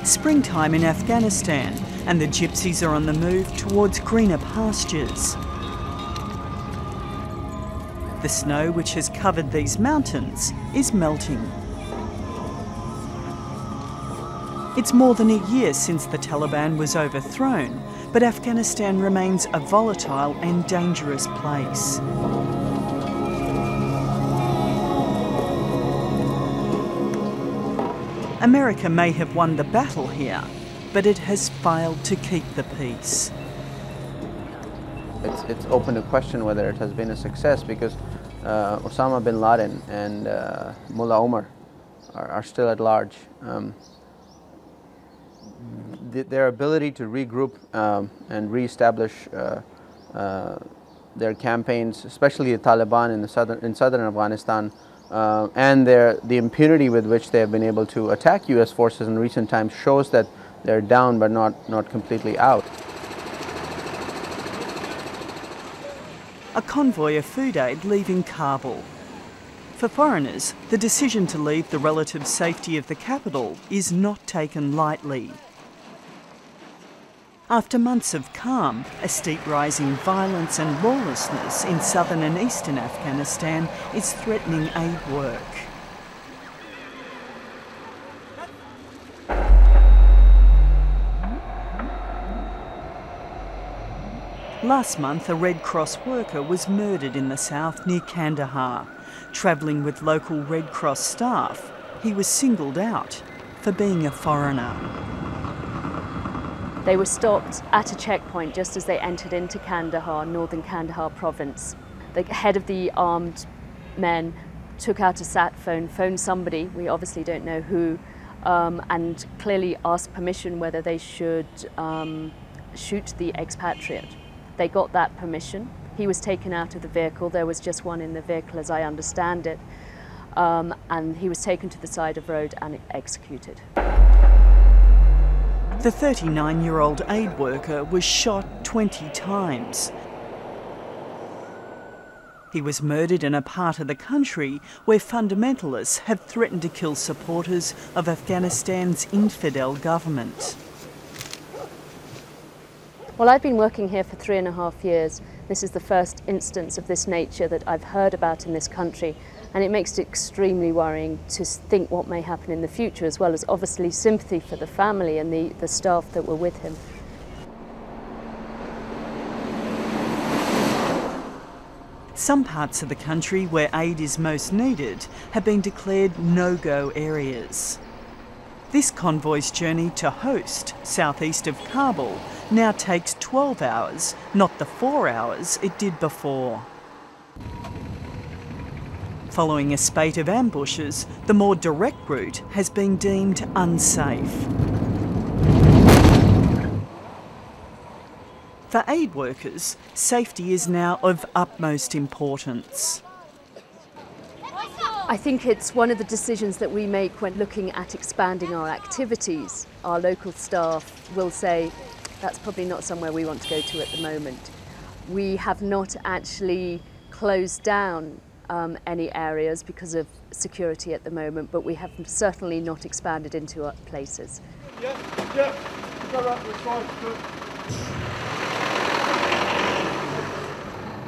It's springtime in Afghanistan and the gypsies are on the move towards greener pastures. The snow which has covered these mountains is melting. It's more than a year since the Taliban was overthrown, but Afghanistan remains a volatile and dangerous place. America may have won the battle here, but it has failed to keep the peace. It's open to question whether it has been a success because Osama bin Laden and Mullah Omar are still at large. Their ability to regroup and re-establish their campaigns, especially the Taliban in southern Afghanistan, and the impunity with which they have been able to attack U.S. forces in recent times shows that they're down but not completely out. A convoy of food aid leaving Kabul. For foreigners, the decision to leave the relative safety of the capital is not taken lightly. After months of calm, a steep rise in violence and lawlessness in southern and eastern Afghanistan is threatening aid work. Last month, a Red Cross worker was murdered in the south near Kandahar. Travelling with local Red Cross staff, he was singled out for being a foreigner. They were stopped at a checkpoint just as they entered into Kandahar, northern Kandahar province. The head of the armed men took out a sat phone, phoned somebody, we obviously don't know who, and clearly asked permission whether they should shoot the expatriate. They got that permission. He was taken out of the vehicle. There was just one in the vehicle, as I understand it, and he was taken to the side of the road and executed. The 39-year-old aid worker was shot 20 times. He was murdered in a part of the country where fundamentalists have threatened to kill supporters of Afghanistan's infidel government. Well, I've been working here for 3.5 years. This is the first instance of this nature that I've heard about in this country, and it makes it extremely worrying to think what may happen in the future, as well as obviously sympathy for the family and the staff that were with him. Some parts of the country where aid is most needed have been declared no-go areas. This convoy's journey to Host, southeast of Kabul, now takes 12 hours, not the 4 hours it did before. Following a spate of ambushes, the more direct route has been deemed unsafe. For aid workers, safety is now of utmost importance. I think it's one of the decisions that we make when looking at expanding our activities. Our local staff will say, that's probably not somewhere we want to go to at the moment. We have not actually closed down any areas because of security at the moment, but we have certainly not expanded into places.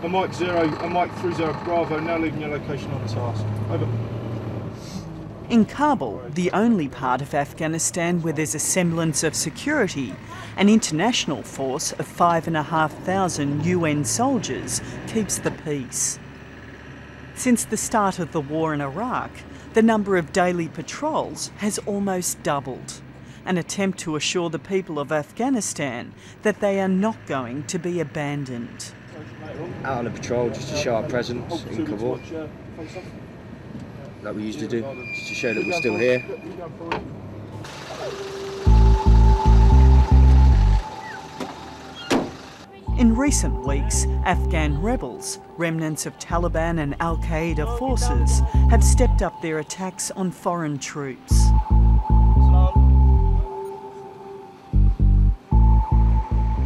I'm Mike 30 Bravo, now leaving your location on task. Over. In Kabul, the only part of Afghanistan where there's a semblance of security, an international force of 5,500 UN soldiers keeps the peace. Since the start of the war in Iraq, the number of daily patrols has almost doubled, an attempt to assure the people of Afghanistan that they are not going to be abandoned. Out on a patrol just to show our presence in Kabul, like we used to do, just to show that we're still here. In recent weeks, Afghan rebels, remnants of Taliban and Al-Qaeda forces, have stepped up their attacks on foreign troops.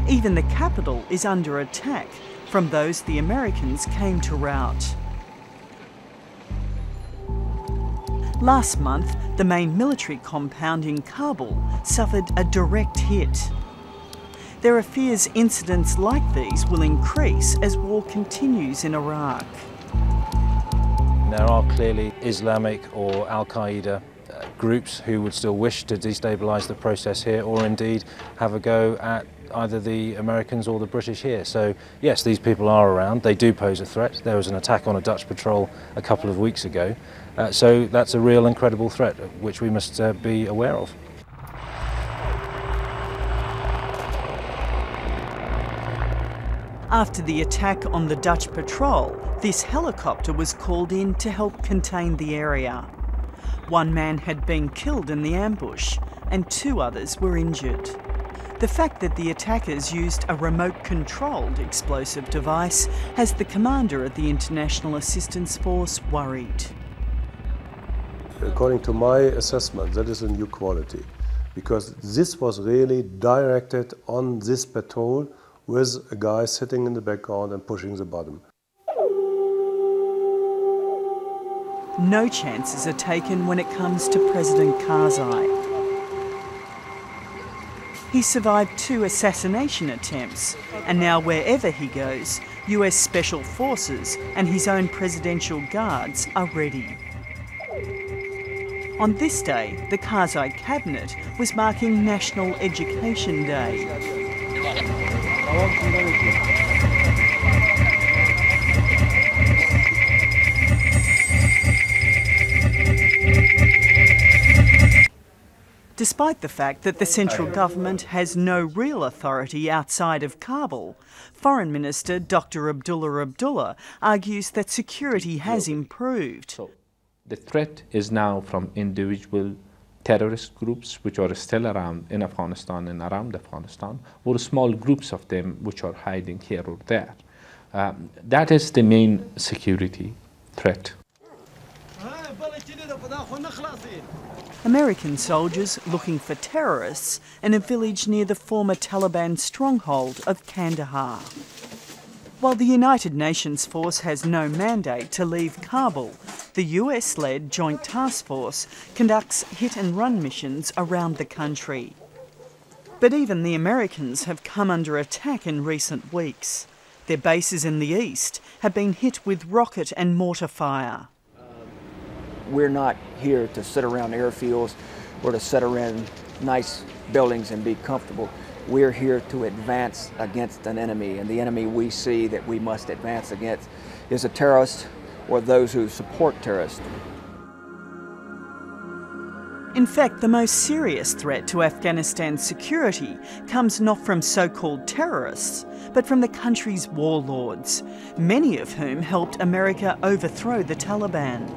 Even the capital is under attack from those the Americans came to rout. Last month, the main military compound in Kabul suffered a direct hit. There are fears incidents like these will increase as war continues in Iraq. There are clearly Islamic or Al-Qaeda groups who would still wish to destabilise the process here, or indeed have a go at either the Americans or the British here. So yes, these people are around, they do pose a threat. There was an attack on a Dutch patrol a couple of weeks ago, so that's a real and credible threat which we must be aware of. After the attack on the Dutch patrol, this helicopter was called in to help contain the area. One man had been killed in the ambush and 2 others were injured. The fact that the attackers used a remote-controlled explosive device has the commander of the International Assistance Force worried. According to my assessment, that is a new quality, because this was really directed on this patrol with a guy sitting in the background and pushing the button. No chances are taken when it comes to President Karzai. He survived 2 assassination attempts, and now wherever he goes, US Special Forces and his own presidential guards are ready. On this day, the Karzai cabinet was marking National Education Day. Despite the fact that the central government has no real authority outside of Kabul, Foreign Minister Dr. Abdullah argues that security has improved. So the threat is now from individual terrorist groups which are still around in Afghanistan and around Afghanistan, or small groups of them which are hiding here or there. That is the main security threat. American soldiers looking for terrorists in a village near the former Taliban stronghold of Kandahar. While the United Nations force has no mandate to leave Kabul, the US-led Joint Task Force conducts hit-and-run missions around the country. But even the Americans have come under attack in recent weeks. Their bases in the east have been hit with rocket and mortar fire. We're not here to sit around airfields or to sit around nice buildings and be comfortable. We're here to advance against an enemy, and the enemy we see that we must advance against is a terrorist or those who support terrorists. In fact, the most serious threat to Afghanistan's security comes not from so-called terrorists, but from the country's warlords, many of whom helped America overthrow the Taliban.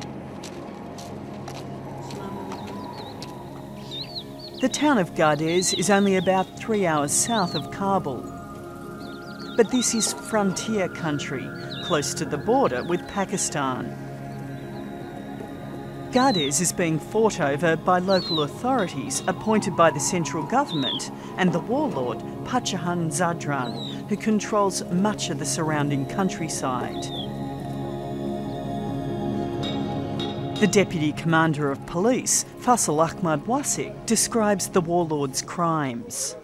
The town of Gardez is only about 3 hours south of Kabul. But this is frontier country, close to the border with Pakistan. Gardez is being fought over by local authorities appointed by the central government and the warlord Pacha Khan Zadran, who controls much of the surrounding countryside. The Deputy Commander of Police, Faisal Ahmad Wasik, describes the warlord's crimes.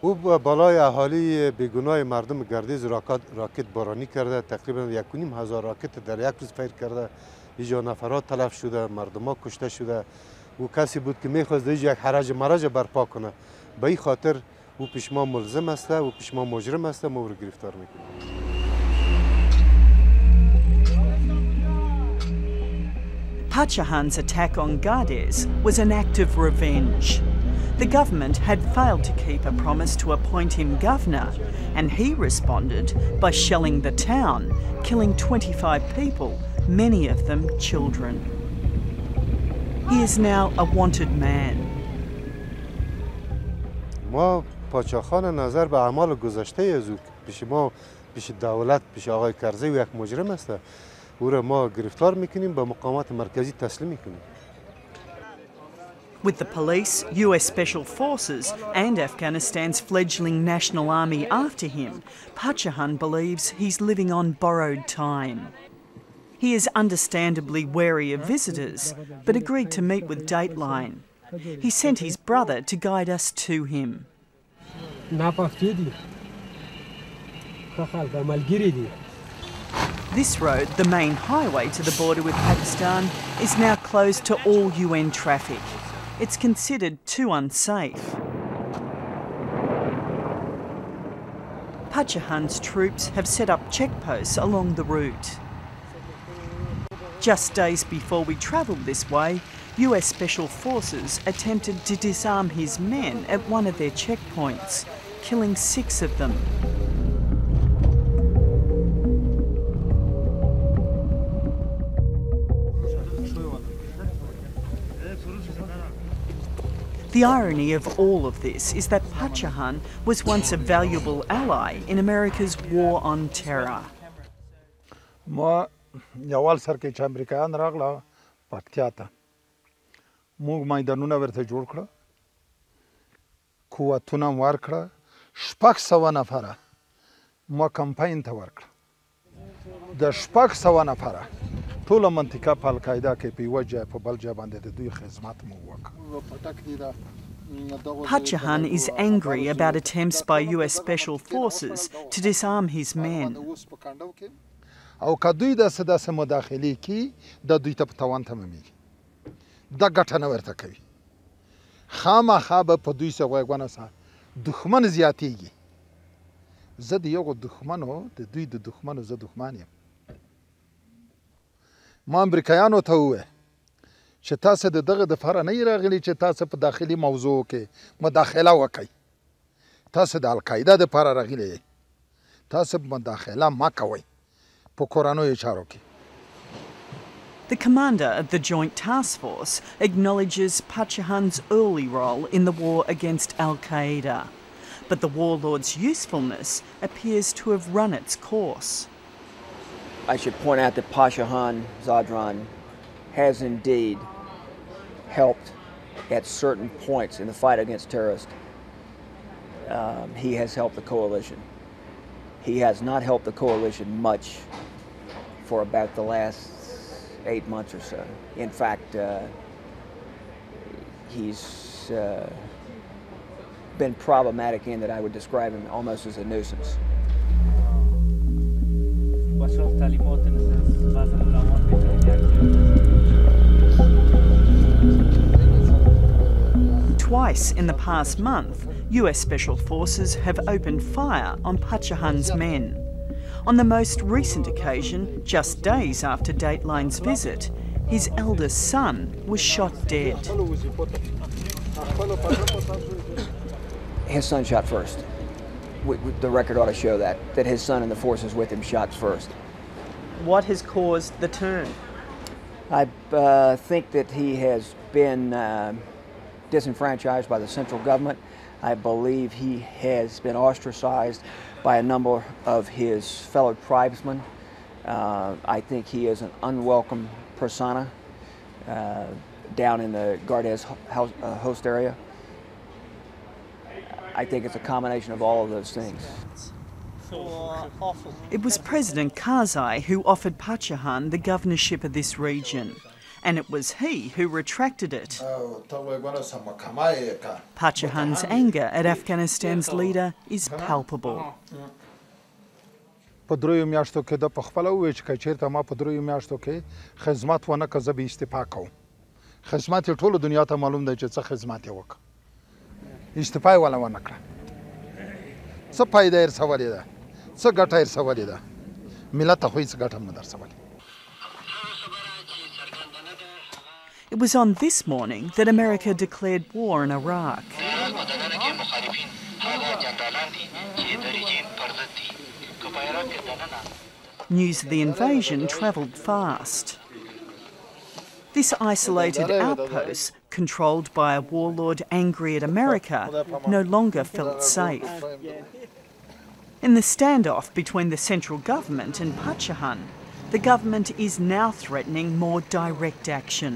او بالای اهالی بیگناه مردم گردیز راکت بارانی کرده، تقریبا 1,500 راکت در یک روز فیر کرده. اینجا نفرات تلف شده، مردم کشته شده. او کسی بود که میخواست اینجا یک حراج مراج برپا کنه. به این خاطر او پیش ما ملزم است، او پیش ما مجرم است، ما او رو گرفتار میکنیم. Pacha Khan's attack on Gardez was an act of revenge. The government had failed to keep a promise to appoint him governor, and he responded by shelling the town, killing 25 people, many of them children. He is now a wanted man. ما پاچا خان نظر به اعمال گذشته از او پیش ما، پیش دولت، پیش آقای کرزی و یک مجرم است. او را ما گرفتار میکنیم، به مقامات مرکزی تسلیم میکنیم. With the police, US Special Forces and Afghanistan's fledgling national army after him, Pacha Khan believes he's living on borrowed time. He is understandably wary of visitors, but agreed to meet with Dateline. He sent his brother to guide us to him. This road, the main highway to the border with Pakistan, is now closed to all UN traffic. It's considered too unsafe. Pacha Khan's troops have set up checkposts along the route. Just days before we travelled this way, US Special Forces attempted to disarm his men at one of their checkpoints, killing 6 of them. The irony of all of this is that Pacha Khan was once a valuable ally in America's war on terror. یوال سر کې چې امریکایان راغله پکتیا ته موږ میدانونه ورته جوړ کړه قوتونه ورکړه 600 نفره ما کمپاین ته ورکړه د 600 نفره ټوله منطقه په القاعده کې په یوه ځای په بل ځای باندې د دوی خدمت مو وکړ. Pacha Khan is angry about attempts by US Special Forces to disarm his men. او که دوی داسې مداخلې کوي د دوی ته په توان تمامیږي دا ګټه نه ورته کوي خامخا به په دوی څه غوږ ونیسه دښمن زیاتېږي زه د یو دښمنو د دوی د دښمنو زه دښمن یم ما امریکایانو ته وویل چې تاسو د دغه دپاره نه یې راغلي چې تاسو په داخلي موضوع کې مداخله وکئ تاسو د القاعده دپاره راغلي یئ تاسو مداخله مه کوئ The commander of the Joint Task Force acknowledges Pacha Khan's early role in the war against Al-Qaeda, but the warlord's usefulness appears to have run its course. I should point out that Pacha Khan Zadran has indeed helped at certain points in the fight against terrorists. He has helped the coalition. He has not helped the coalition much for about the last 8 months or so. In fact, he's been problematic in that I would describe him almost as a nuisance. Twice in the past month, US Special Forces have opened fire on Pacha Khan's men. On the most recent occasion, just days after Dateline's visit, his eldest son was shot dead. His son shot first. The record ought to show that his son and the forces with him shot first. What has caused the turn? I think that he has been disenfranchised by the central government. I believe he has been ostracized by a number of his fellow tribesmen. I think he is an unwelcome persona down in the Gardez host area. I think it's a combination of all of those things. It was President Karzai who offered Pacha Khan the governorship of this region, and it was he who retracted it. Pacha Khan's anger at Afghanistan's leader is palpable. په دریو میاشتو کې د پخپله وویل چې که چېرته ما په دریو میاشتو کې خدمت ونه کړه زه به استعفا کوم خدمت یې ټولو دنیا ته معلوم دی چې څه خدمت یې وکړه استعفا یې ولا ونه کړه څه فایده یې رسولې ده څه ګټه یې رسولې ده ملت ته خو هېڅ ګټه هم نه درسولې. It was on this morning that America declared war in Iraq. News of the invasion travelled fast. This isolated outpost, controlled by a warlord angry at America, no longer felt safe. In the standoff between the central government and Pacha Khan, the government is now threatening more direct action.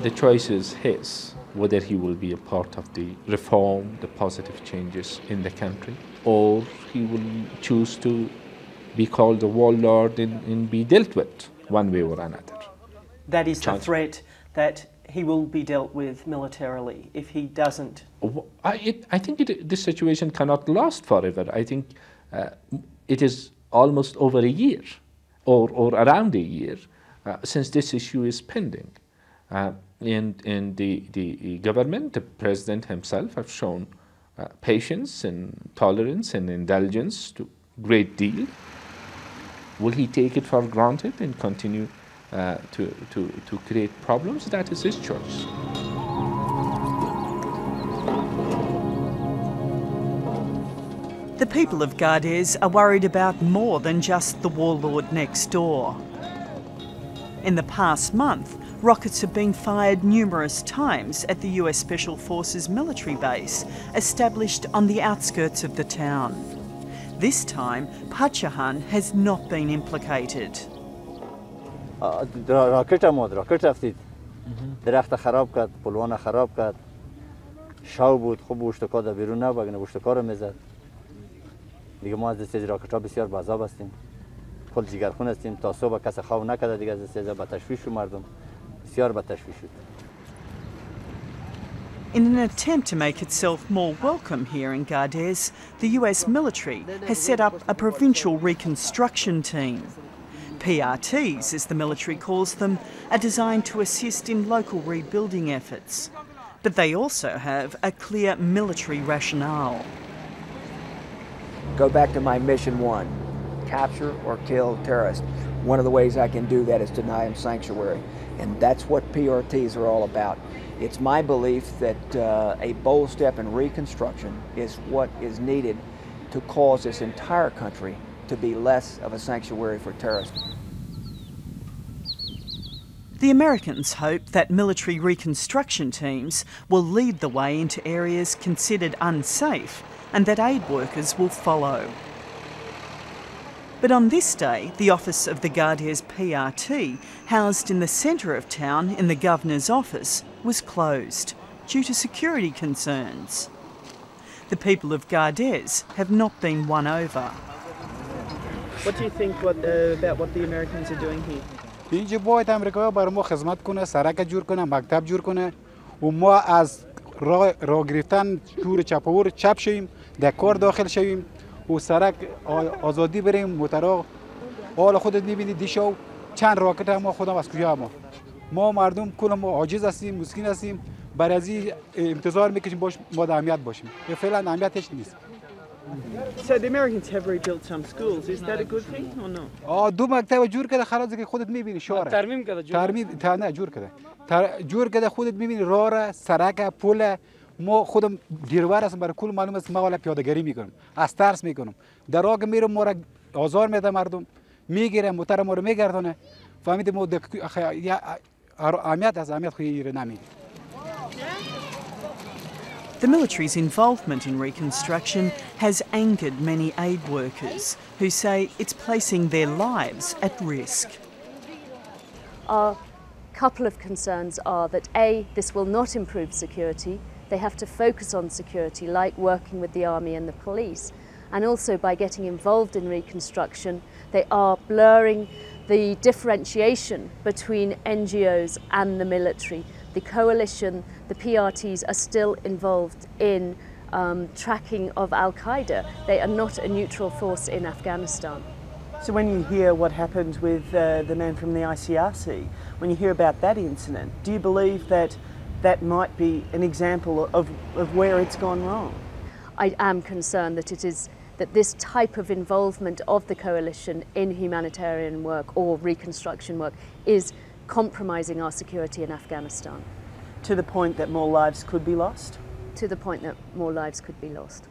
The choice is his, whether he will be a part of the reform, the positive changes in the country, or he will choose to be called a warlord and be dealt with one way or another. That is the threat, that he will be dealt with militarily if he doesn't. I think this situation cannot last forever. I think it is almost over a year or around a year since this issue is pending. And the government, the president himself, have shown patience and tolerance and indulgence to great deal. Will he take it for granted and continue to create problems? That is his choice. The people of Gardez are worried about more than just the warlord next door. In the past month, rockets have been fired numerous times at the US Special Forces military base established on the outskirts of the town. This time, Pacha Khan has not been implicated. راکت رفتید درخت خراب کرد پلوان خراب کرد شاو بود خوب بوشتکا در بیرون نبود نه بوشتکا رو میزد دیگه ما از دست راکت ها بسیار بازاب هستیم خود جگرخون هستیم تا صبح کس خواب نکرده دیگه از دست با تشویش شد مردم بسیار با تشویش شد. In an attempt to make itself more welcome here in Gardez, the US military has set up a provincial reconstruction team. PRTs, as the military calls them, are designed to assist in local rebuilding efforts. But they also have a clear military rationale. Go back to my mission one, capture or kill terrorists. One of the ways I can do that is deny them sanctuary. And that's what PRTs are all about. It's my belief that a bold step in reconstruction is what is needed to cause this entire country to be less of a sanctuary for terrorists. The Americans hope that military reconstruction teams will lead the way into areas considered unsafe and that aid workers will follow. But on this day, the office of the Gardez PRT, housed in the centre of town in the governor's office, was closed due to security concerns. The people of Gardez have not been won over. What do you think about what the Americans are doing here? اینجا باید امریکا برای ما خدمت کنه، سرک جور کنه، مکتب جور کنه و ما از راه گرفتن شور چپاور چپ شویم، در کار داخل شویم و سرک آزادی بریم موترها. حالا خودت می‌بینی دیشو چند راکت ما خودم از کجا ما مردم کل ما عاجز هستیم، مسکین هستیم، برای از انتظار میکشیم باش ما در امنیت باشیم. فعلا امنیت هیچ نیست. So the Americans have rebuilt some schools. Is that a good thing or not? دو مکتب جور کرده خلاص که خودت می‌بینی شهر. ترمیم نه جور کرده. جور کرده خودت می‌بینی راه سرک پل ما خودم دیروار هستم برای کل معلوم است ما حالا پیاده‌گری می‌کنم. از ترس می‌کنم. در راه میرم ما را آزار میده مردم. میگیره موتر ما رو میگردونه. فهمیدیم ما امنیت از امنیت خویی نمی‌دیم. The military's involvement in reconstruction has angered many aid workers who say it's placing their lives at risk. Our couple of concerns are that A, this will not improve security. They have to focus on security, like working with the army and the police. And also by getting involved in reconstruction, they are blurring the differentiation between NGOs and the military. The coalition, the PRTs, are still involved in tracking of Al-Qaeda. They are not a neutral force in Afghanistan. So when you hear what happened with the man from the ICRC, when you hear about that incident, do you believe that that might be an example of where it's gone wrong? I am concerned that this type of involvement of the coalition in humanitarian work or reconstruction work is compromising our security in Afghanistan. To the point that more lives could be lost? To the point that more lives could be lost.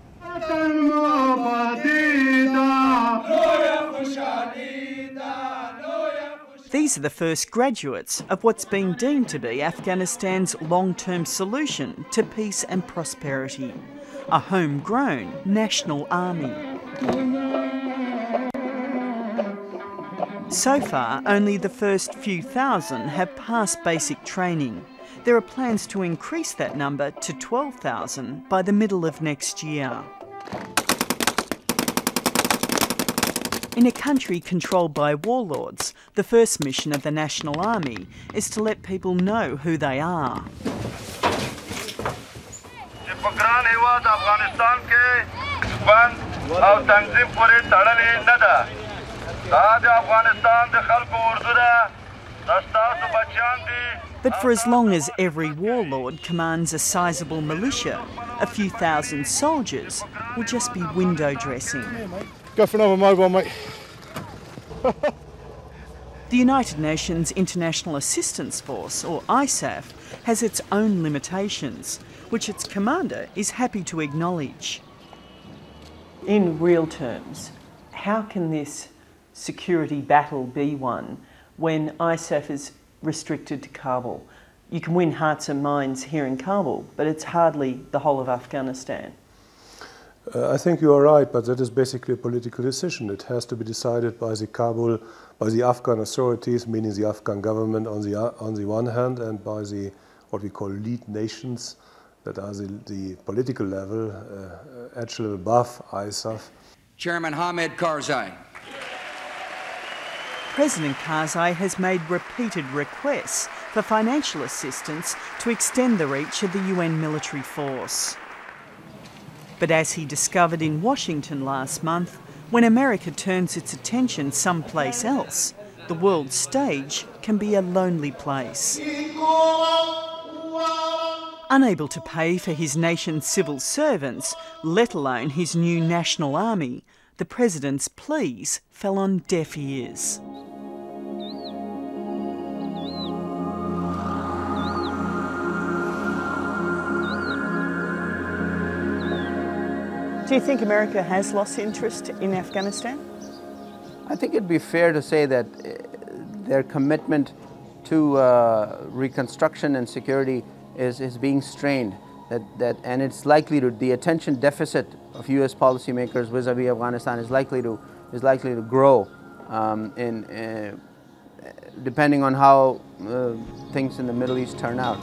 These are the first graduates of what's been deemed to be Afghanistan's long-term solution to peace and prosperity, a homegrown national army. So far, only the first few thousand have passed basic training. There are plans to increase that number to 12,000 by the middle of next year. In a country controlled by warlords, the first mission of the National Army is to let people know who they are. But for as long as every warlord commands a sizable militia, a few thousand soldiers will just be window dressing. Go for another mobile, mate. The United Nations International Assistance Force, or ISAF, has its own limitations, which its commander is happy to acknowledge. In real terms, how can this security battle be won when ISAF is restricted to Kabul? You can win hearts and minds here in Kabul, but it's hardly the whole of Afghanistan. I think you are right, but that is basically a political decision. It has to be decided by the Afghan authorities, meaning the Afghan government on the one hand, and by the what we call lead nations, that are the political level, actually above ISAF. Chairman Hamid Karzai. President Karzai has made repeated requests for financial assistance to extend the reach of the UN military force. But as he discovered in Washington last month, when America turns its attention someplace else, the world stage can be a lonely place. Unable to pay for his nation's civil servants, let alone his new national army, the president's pleas fell on deaf ears. Do you think America has lost interest in Afghanistan? I think it'd be fair to say that their commitment to reconstruction and security is being strained. And it's likely to, the attention deficit of U.S. policymakers vis-a-vis Afghanistan is likely to grow depending on how things in the Middle East turn out.